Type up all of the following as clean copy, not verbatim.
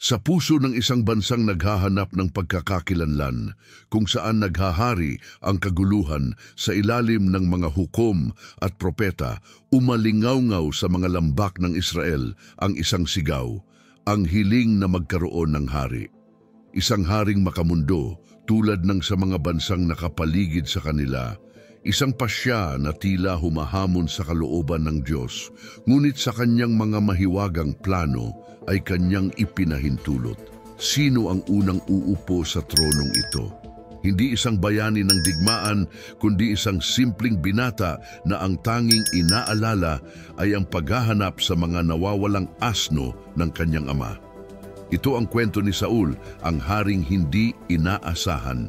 Sa puso ng isang bansang naghahanap ng pagkakakilanlan, kung saan naghahari ang kaguluhan sa ilalim ng mga hukom at propeta, umalingaw-ngaw sa mga lambak ng Israel ang isang sigaw, ang hiling na magkaroon ng hari. Isang haring makamundo tulad ng sa mga bansang nakapaligid sa kanila, isang pasya na tila humahamon sa kalooban ng Diyos, ngunit sa kanyang mga mahiwagang plano ay kanyang ipinahintulot. Sino ang unang uupo sa tronong ito? Hindi isang bayani ng digmaan, kundi isang simpleng binata na ang tanging inaalala ay ang paghahanap sa mga nawawalang asno ng kanyang ama. Ito ang kwento ni Saul, ang haring hindi inaasahan.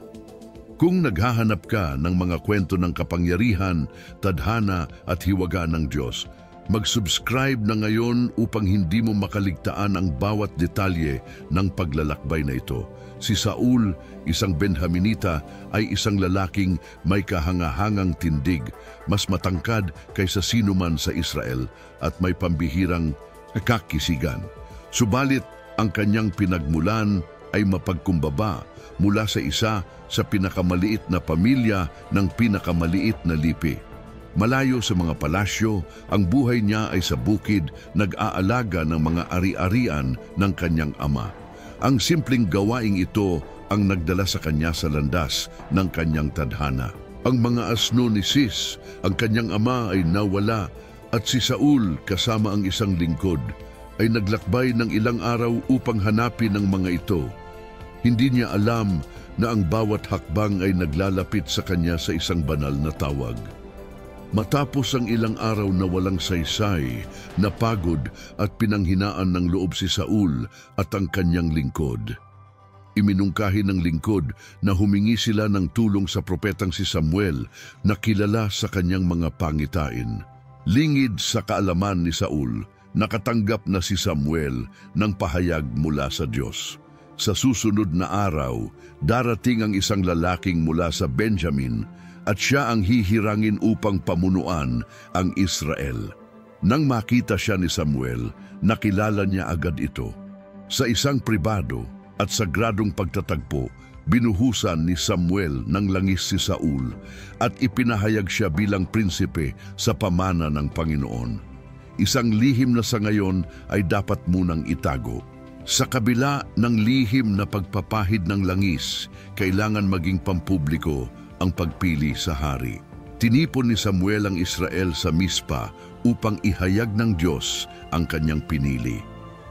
Kung naghahanap ka ng mga kwento ng kapangyarihan, tadhana at hiwaga ng Diyos, mag-subscribe na ngayon upang hindi mo makaligtaan ang bawat detalye ng paglalakbay na ito. Si Saul, isang Benjaminita, ay isang lalaking may kahangahangang tindig, mas matangkad kaysa sino man sa Israel at may pambihirang kakisigan. Subalit, ang kanyang pinagmulan ay mapagkumbaba mula sa isa sa pinakamaliit na pamilya ng pinakamaliit na lipi. Malayo sa mga palasyo, ang buhay niya ay sa bukid, nag-aalaga ng mga ari-arian ng kanyang ama. Ang simpleng gawaing ito ang nagdala sa kanya sa landas ng kanyang tadhana. Ang mga asno ni Cis, ang kanyang ama, ay nawala at si Saul kasama ang isang lingkod ay naglakbay ng ilang araw upang hanapin ang mga ito. Hindi niya alam na ang bawat hakbang ay naglalapit sa kanya sa isang banal na tawag. Matapos ang ilang araw na walang saysay, napagod at pinanghinaan ng loob si Saul at ang kanyang lingkod. Iminungkahi ng lingkod na humingi sila ng tulong sa propetang si Samuel na kilala sa kanyang mga pangitain. Lingid sa kaalaman ni Saul, nakatanggap na si Samuel ng pahayag mula sa Diyos. Sa susunod na araw, darating ang isang lalaking mula sa Benjamin at siya ang hihirangin upang pamunuan ang Israel. Nang makita siya ni Samuel, nakilala niya agad ito. Sa isang pribado at sagradong pagtatagpo, binuhusan ni Samuel ng langis si Saul at ipinahayag siya bilang prinsipe sa pamana ng Panginoon. Isang lihim na sa ngayon ay dapat munang itago. Sa kabila ng lihim na pagpapahid ng langis, kailangan maging pampubliko ang pagpili sa hari. Tinipon ni Samuel ang Israel sa Mispa upang ihayag ng Diyos ang kanyang pinili.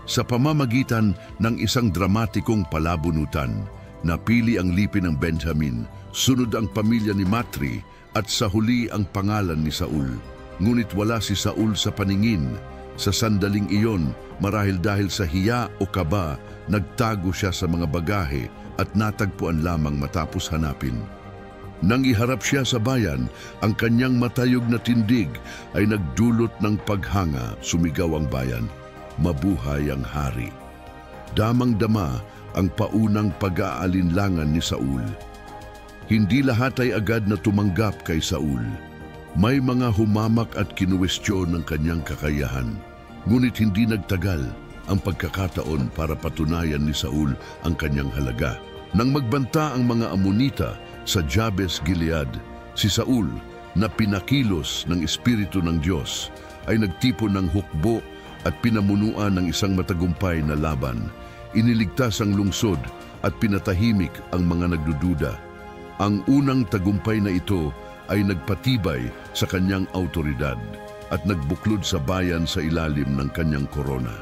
Sa pamamagitan ng isang dramatikong palabunutan, napili ang lipi ng Benjamin, sunod ang pamilya ni Matri at sa huli ang pangalan ni Saul. Ngunit wala si Saul sa paningin. Sa sandaling iyon, marahil dahil sa hiya o kaba, nagtago siya sa mga bagahe at natagpuan lamang matapos hanapin. Nang iharap siya sa bayan, ang kanyang matayog na tindig ay nagdulot ng paghanga. Sumigaw ang bayan, "Mabuhay ang hari!" Damang-dama ang paunang pag-aalinlangan ni Saul. Hindi lahat ay agad na tumanggap kay Saul. May mga humamak at kinuwestiyon ng kanyang kakayahan. Ngunit hindi nagtagal ang pagkakataon para patunayan ni Saul ang kanyang halaga. Nang magbanta ang mga Amonita sa Jabes Gilead, si Saul, na pinakilos ng Espiritu ng Diyos, ay nagtipon ng hukbo at pinamunuan ng isang matagumpay na laban. Iniligtas ang lungsod at pinatahimik ang mga nagdududa. Ang unang tagumpay na ito ay nagpatibay sa kanyang autoridad at nagbuklod sa bayan sa ilalim ng kanyang korona.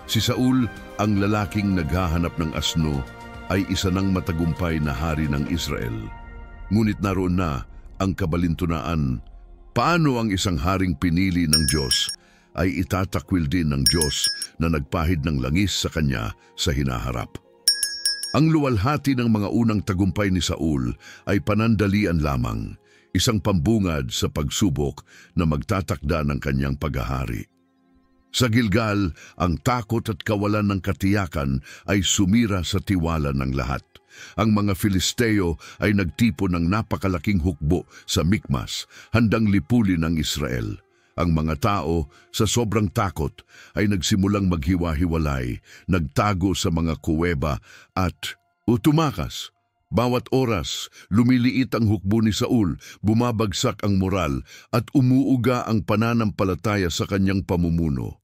Si Saul, ang lalaking naghahanap ng asno, ay isa ng matagumpay na hari ng Israel. Ngunit naroon na ang kabalintunaan. Paano ang isang haring pinili ng Diyos ay itatakwil din ng Diyos na nagpahid ng langis sa kanya sa hinaharap? Ang luwalhati ng mga unang tagumpay ni Saul ay panandalian lamang, isang pambungad sa pagsubok na magtatakda ng kanyang paghahari. Sa Gilgal, ang takot at kawalan ng katiyakan ay sumira sa tiwala ng lahat. Ang mga Filisteo ay nagtipon ng napakalaking hukbo sa Mikmas, handang lipulin ang Israel. Ang mga tao, sa sobrang takot, ay nagsimulang maghiwa-hiwalay, nagtago sa mga kuweba at tumakas. Bawat oras, lumiliit ang hukbo ni Saul, bumabagsak ang moral at umuuga ang pananampalataya sa kanyang pamumuno.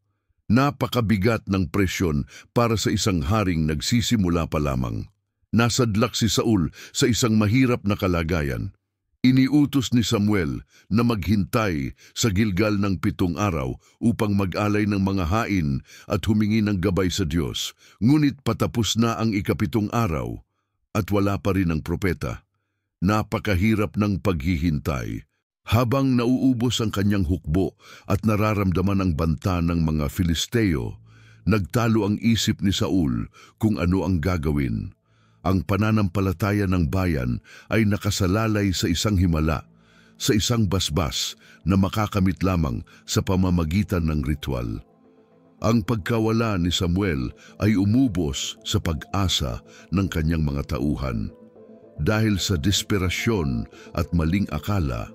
Napakabigat ng presyon para sa isang haring nagsisimula pa lamang. Nasadlak si Saul sa isang mahirap na kalagayan. Iniutos ni Samuel na maghintay sa Gilgal ng 7 araw upang mag-alay ng mga hain at humingi ng gabay sa Diyos. Ngunit patapos na ang 7 araw at wala pa rin ang propeta. Napakahirap ng paghihintay. Habang nauubos ang kanyang hukbo at nararamdaman ang banta ng mga Filisteo, nagtalo ang isip ni Saul kung ano ang gagawin. Ang pananampalataya ng bayan ay nakasalalay sa isang himala, sa isang basbas na makakamit lamang sa pamamagitan ng ritual. Ang pagkawala ni Samuel ay umubos sa pag-asa ng kanyang mga tauhan. Dahil sa desperasyon at maling akala,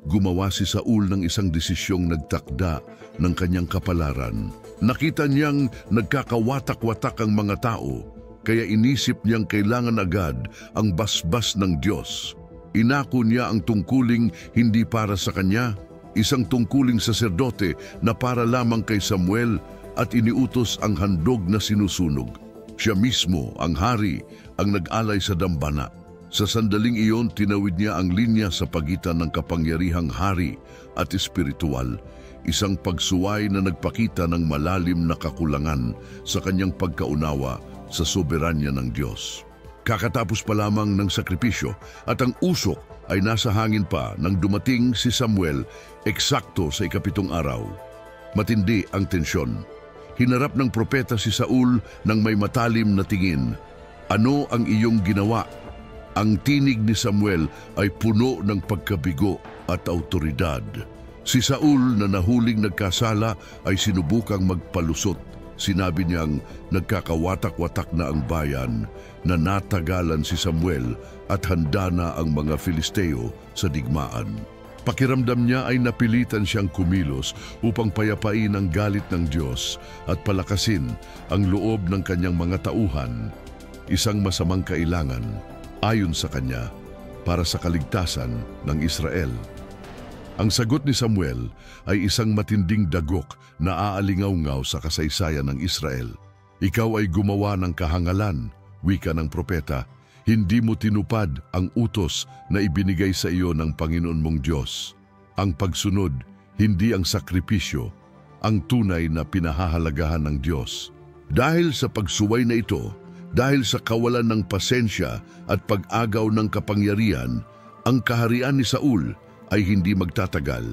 gumawa si Saul ng isang desisyong nagtakda ng kanyang kapalaran. Nakita niyang nagkakawatak-watak ang mga tao, kaya inisip niyang kailangan agad ang basbas ng Diyos. Inako niya ang tungkuling hindi para sa kanya, isang tungkuling saserdote na para lamang kay Samuel, at iniutos ang handog na sinusunog. Siya mismo, ang hari, ang nag-alay sa dambana. Sa sandaling iyon, tinawid niya ang linya sa pagitan ng kapangyarihang hari at espiritual, isang pagsuway na nagpakita ng malalim na kakulangan sa kanyang pagkaunawa sa soberanya ng Diyos. Kakatapos pa lamang ng sakripisyo at ang usok ay nasa hangin pa nang dumating si Samuel eksakto sa 7 araw. Matindi ang tensyon. Hinarap ng propeta si Saul ng may matalim na tingin. Ano ang iyong ginawa? Ang tinig ni Samuel ay puno ng pagkabigo at autoridad. Si Saul na nahuling nagkasala ay sinubukang magpalusot. Sinabi niyang nagkakawatak-watak na ang bayan, na natagalan si Samuel at handa na ang mga Filisteo sa digmaan. Pakiramdam niya ay napilitan siyang kumilos upang payapain ang galit ng Diyos at palakasin ang loob ng kanyang mga tauhan, isang masamang kailangan, ayon sa kanya, para sa kaligtasan ng Israel. Ang sagot ni Samuel ay isang matinding dagok na aalingaw-ngaw sa kasaysayan ng Israel. Ikaw ay gumawa ng kahangalan, wika ng propeta. Hindi mo tinupad ang utos na ibinigay sa iyo ng Panginoon mong Diyos. Ang pagsunod, hindi ang sakripisyo, ang tunay na pinahahalagahan ng Diyos. Dahil sa pagsuway na ito, dahil sa kawalan ng pasensya at pag-agaw ng kapangyarihan, ang kaharian ni Saul ay hindi magtatagal.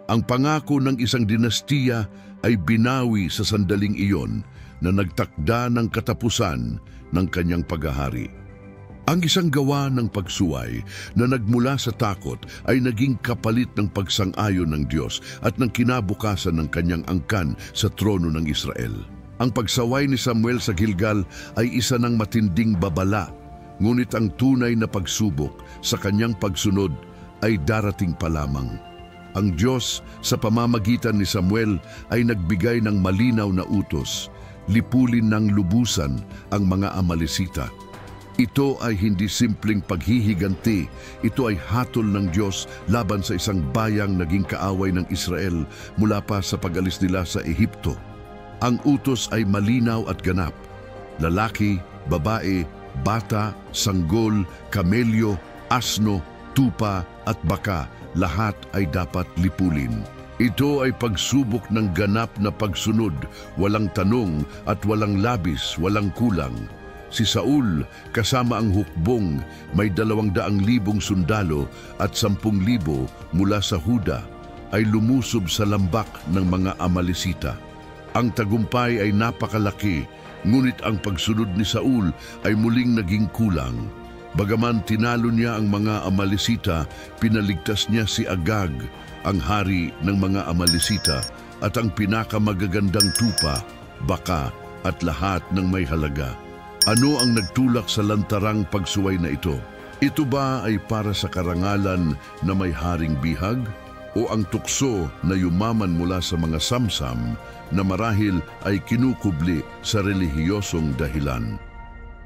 Ang pangako ng isang dinastiya ay binawi sa sandaling iyon na nagtakda ng katapusan ng kanyang paghahari. Ang isang gawa ng pagsuway na nagmula sa takot ay naging kapalit ng pagsang-ayon ng Diyos at ng kinabukasan ng kanyang angkan sa trono ng Israel. Ang pagsaway ni Samuel sa Gilgal ay isa ng matinding babala, ngunit ang tunay na pagsubok sa kanyang pagsunod ay darating pa lamang. Ang Diyos sa pamamagitan ni Samuel ay nagbigay ng malinaw na utos, lipulin ng lubusan ang mga Amalesita. Ito ay hindi simpleng paghihiganti, ito ay hatol ng Diyos laban sa isang bayang naging kaaway ng Israel mula pa sa pag-alis nila sa Ehipto. Ang utos ay malinaw at ganap. Lalaki, babae, bata, sanggol, kamelyo, asno, tupa at baka, lahat ay dapat lipulin. Ito ay pagsubok ng ganap na pagsunod, walang tanong at walang labis, walang kulang. Si Saul, kasama ang hukbong, may 200,000 sundalo at 10,000 mula sa Huda, ay lumusob sa lambak ng mga Amalesita. Ang tagumpay ay napakalaki, ngunit ang pagsunod ni Saul ay muling naging kulang. Bagaman tinalo niya ang mga Amalesita, pinaligtas niya si Agag, ang hari ng mga Amalesita, at ang pinakamagagandang tupa, baka at lahat ng may halaga. Ano ang nagtulak sa lantarang pagsuway na ito? Ito ba ay para sa karangalan na may haring bihag? o ang tukso na yumaman mula sa mga samsam na marahil ay kinukubli sa relihiyosong dahilan.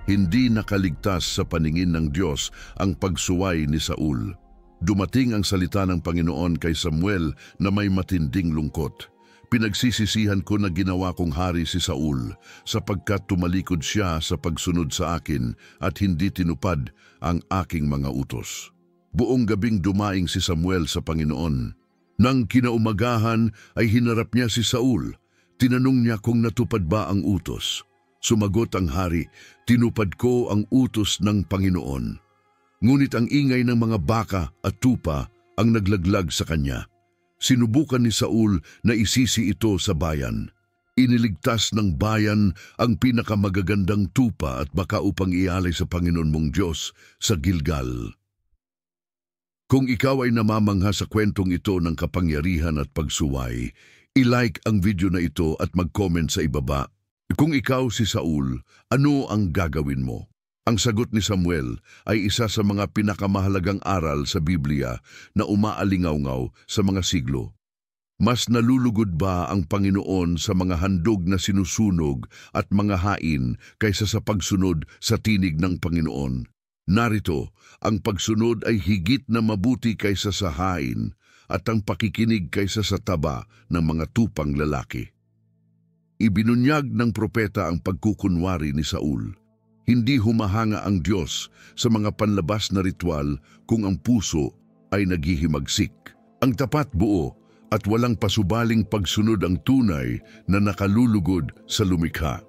Hindi nakaligtas sa paningin ng Diyos ang pagsuway ni Saul. Dumating ang salita ng Panginoon kay Samuel na may matinding lungkot. Pinagsisisihan ko na ginawa kong hari si Saul sapagkat tumalikod siya sa pagsunod sa akin at hindi tinupad ang aking mga utos. Buong gabing dumaing si Samuel sa Panginoon. Nang kinaumagahan ay hinarap niya si Saul. Tinanong niya kung natupad ba ang utos. Sumagot ang hari, tinupad ko ang utos ng Panginoon. Ngunit ang ingay ng mga baka at tupa ang naglaglag sa kanya. Sinubukan ni Saul na isisi ito sa bayan. Iniligtas ng bayan ang pinakamagagandang tupa at baka upang ialay sa Panginoon mong Diyos sa Gilgal. Kung ikaw ay namamangha sa kwentong ito ng kapangyarihan at pagsuway, i-like ang video na ito at mag-comment sa ibaba. Kung ikaw si Saul, ano ang gagawin mo? Ang sagot ni Samuel ay isa sa mga pinakamahalagang aral sa Biblia na umaalingaw-ngaw sa mga siglo. Mas nalulugod ba ang Panginoon sa mga handog na sinusunog at mga hain kaysa sa pagsunod sa tinig ng Panginoon? Narito, ang pagsunod ay higit na mabuti kaysa sa hain at ang pakikinig kaysa sa taba ng mga tupang lalaki. Ibinunyag ng propeta ang pagkukunwari ni Saul. Hindi humahanga ang Diyos sa mga panlabas na ritual kung ang puso ay naghihimagsik. Ang tapat, buo at walang pasubaling pagsunod ang tunay na nakalulugod sa lumikha.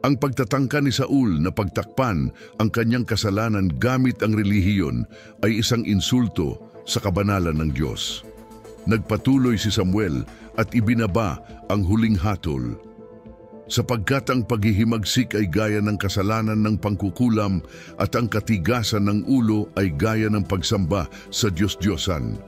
Ang pagtatangka ni Saul na pagtakpan ang kanyang kasalanan gamit ang relihiyon ay isang insulto sa kabanalan ng Diyos. Nagpatuloy si Samuel at ibinaba ang huling hatol. Sapagkat ang paghihimagsik ay gaya ng kasalanan ng pangkukulam at ang katigasan ng ulo ay gaya ng pagsamba sa Diyos-Diyosan.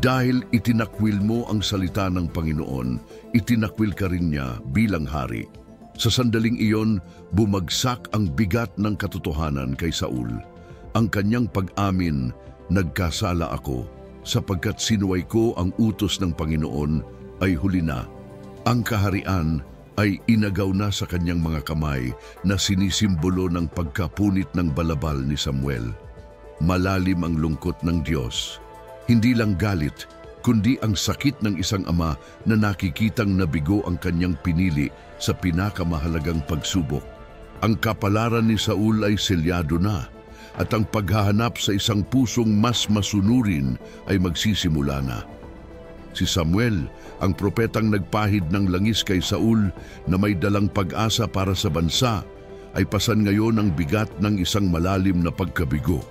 Dahil itinakwil mo ang salita ng Panginoon, itinakwil ka rin niya bilang hari. Sa sandaling iyon, bumagsak ang bigat ng katotohanan kay Saul. Ang kanyang pag-amin, nagkasala ako, sapagkat sinuway ko ang utos ng Panginoon ay huli na. Ang kaharian ay inagaw na sa kanyang mga kamay na sinisimbolo ng pagkapunit ng balabal ni Samuel. Malalim ang lungkot ng Diyos. Hindi lang galit, kundi ang sakit ng isang ama na nakikitang nabigo ang kanyang pinili sa pinakamahalagang pagsubok. Ang kapalaran ni Saul ay selyado na, at ang paghahanap sa isang pusong mas masunurin ay magsisimula na. Si Samuel, ang propetang nagpahid ng langis kay Saul na may dalang pag-asa para sa bansa, ay pasan ngayon ang bigat ng isang malalim na pagkabigo.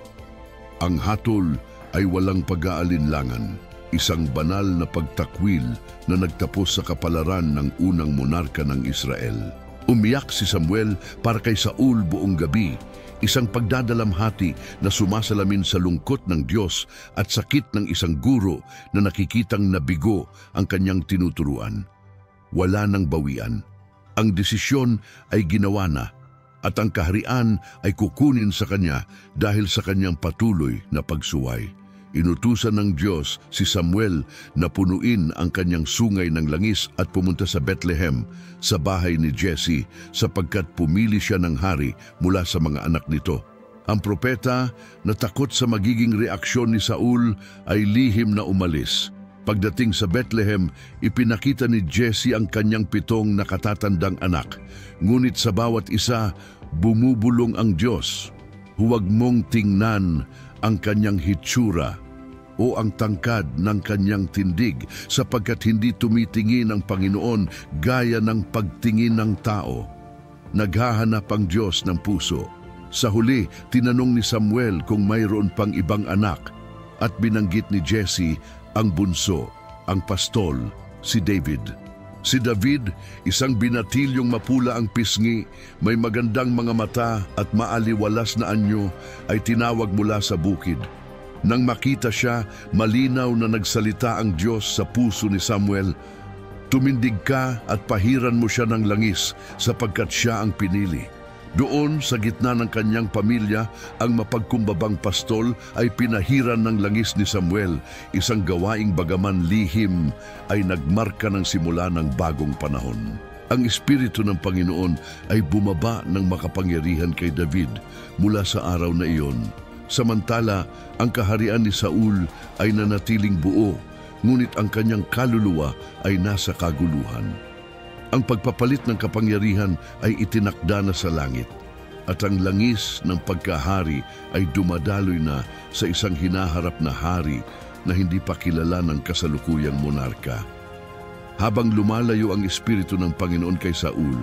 Ang hatol ay walang pag-aalinlangan, isang banal na pagtakwil na nagtapos sa kapalaran ng unang monarka ng Israel. Umiyak si Samuel para kay Saul buong gabi, isang pagdadalamhati na sumasalamin sa lungkot ng Diyos at sakit ng isang guro na nakikitang nabigo ang kanyang tinuturuan. Wala nang bawian. Ang desisyon ay ginawa na at ang kaharian ay kukunin sa kanya dahil sa kanyang patuloy na pagsuway. Inutusan ng Diyos si Samuel na punuin ang kanyang sungay ng langis at pumunta sa Bethlehem, sa bahay ni Jesse, sapagkat pumili siya ng hari mula sa mga anak nito. Ang propeta, na takot sa magiging reaksyon ni Saul, ay lihim na umalis. Pagdating sa Bethlehem, ipinakita ni Jesse ang kanyang 7 nakatatandang anak. Ngunit sa bawat isa, bumubulong ang Diyos. Huwag mong tingnan ang kanyang hitsura o ang tangkad ng kanyang tindig, sapagkat hindi tumitingin ang Panginoon gaya ng pagtingin ng tao. Naghahanap ang Diyos ng puso. Sa huli, tinanong ni Samuel kung mayroon pang ibang anak, at binanggit ni Jesse ang bunso, ang pastol, si David. Si David, isang binatilyong mapula ang pisngi, may magandang mga mata at maaliwalas na anyo, ay tinawag mula sa bukid. Nang makita siya, malinaw na nagsalita ang Diyos sa puso ni Samuel, "Tumindig ka at pahiran mo siya ng langis sapagkat siya ang pinili. Doon sa gitna ng kanyang pamilya, ang mapagkumbabang pastol ay pinahiran ng langis ni Samuel, isang gawaing bagaman lihim ay nagmarka ng simula ng bagong panahon. Ang Espiritu ng Panginoon ay bumaba ng makapangyarihan kay David mula sa araw na iyon. Samantala, ang kaharian ni Saul ay nanatiling buo, ngunit ang kanyang kaluluwa ay nasa kaguluhan. Ang pagpapalit ng kapangyarihan ay itinakda na sa langit, at ang langis ng pagkahari ay dumadaloy na sa isang hinaharap na hari na hindi pa kilala ng kasalukuyang monarka. Habang lumalayo ang Espiritu ng Panginoon kay Saul,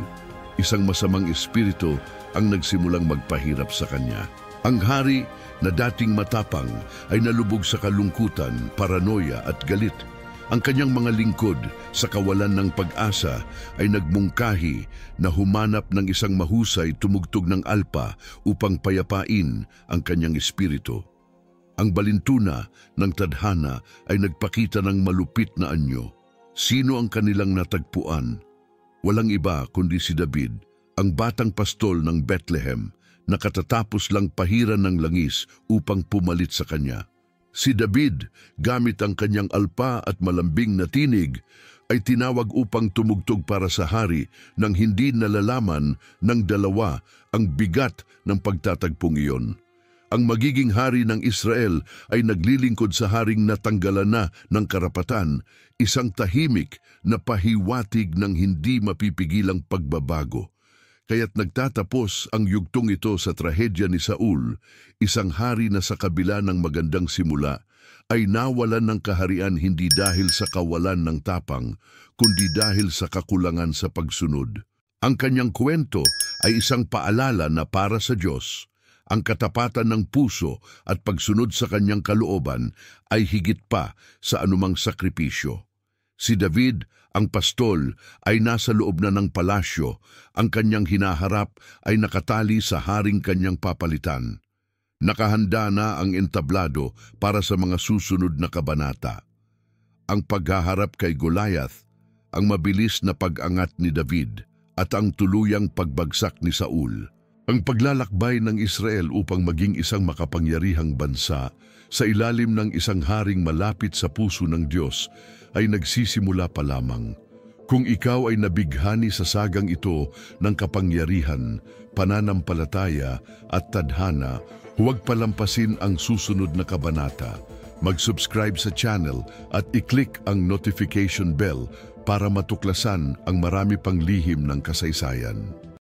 isang masamang espiritu ang nagsimulang magpahirap sa kanya. Ang hari na dating matapang ay nalubog sa kalungkutan, paranoia at galit. Ang kanyang mga lingkod sa kawalan ng pag-asa ay nagmungkahi na humanap ng isang mahusay tumugtog ng alpa upang payapain ang kanyang espiritu. Ang balintuna ng tadhana ay nagpakita ng malupit na anyo. Sino ang kanilang natagpuan? Walang iba kundi si David, ang batang pastol ng Bethlehem na katatapos lang pahiran ng langis upang pumalit sa kanya. Si David, gamit ang kanyang alpa at malambing na tinig, ay tinawag upang tumugtog para sa hari nang hindi nalalaman ng dalawa ang bigat ng pagtatagpong iyon. Ang magiging hari ng Israel ay naglilingkod sa haring natanggalan na ng karapatan, isang tahimik na pahiwatig ng hindi mapipigilang pagbabago. Kaya't nagtatapos ang yugtong ito sa trahedya ni Saul, isang hari na sa kabila ng magandang simula, ay nawalan ng kaharian hindi dahil sa kawalan ng tapang, kundi dahil sa kakulangan sa pagsunod. Ang kanyang kwento ay isang paalala na para sa Diyos, ang katapatan ng puso at pagsunod sa kanyang kalooban ay higit pa sa anumang sakripisyo. Si David, ang pastol, ay nasa loob na ng palasyo. Ang kanyang hinaharap ay nakatali sa haring kanyang papalitan. Nakahanda na ang entablado para sa mga susunod na kabanata. Ang paghaharap kay Goliath, ang mabilis na pag-angat ni David, at ang tuluyang pagbagsak ni Saul. Ang paglalakbay ng Israel upang maging isang makapangyarihang bansa sa ilalim ng isang haring malapit sa puso ng Diyos ay nagsisimula pa lamang. Kung ikaw ay nabighani sa sagang ito ng kapangyarihan, pananampalataya at tadhana, huwag palampasin ang susunod na kabanata. Mag-subscribe sa channel at i-click ang notification bell para matuklasan ang marami pang lihim ng kasaysayan.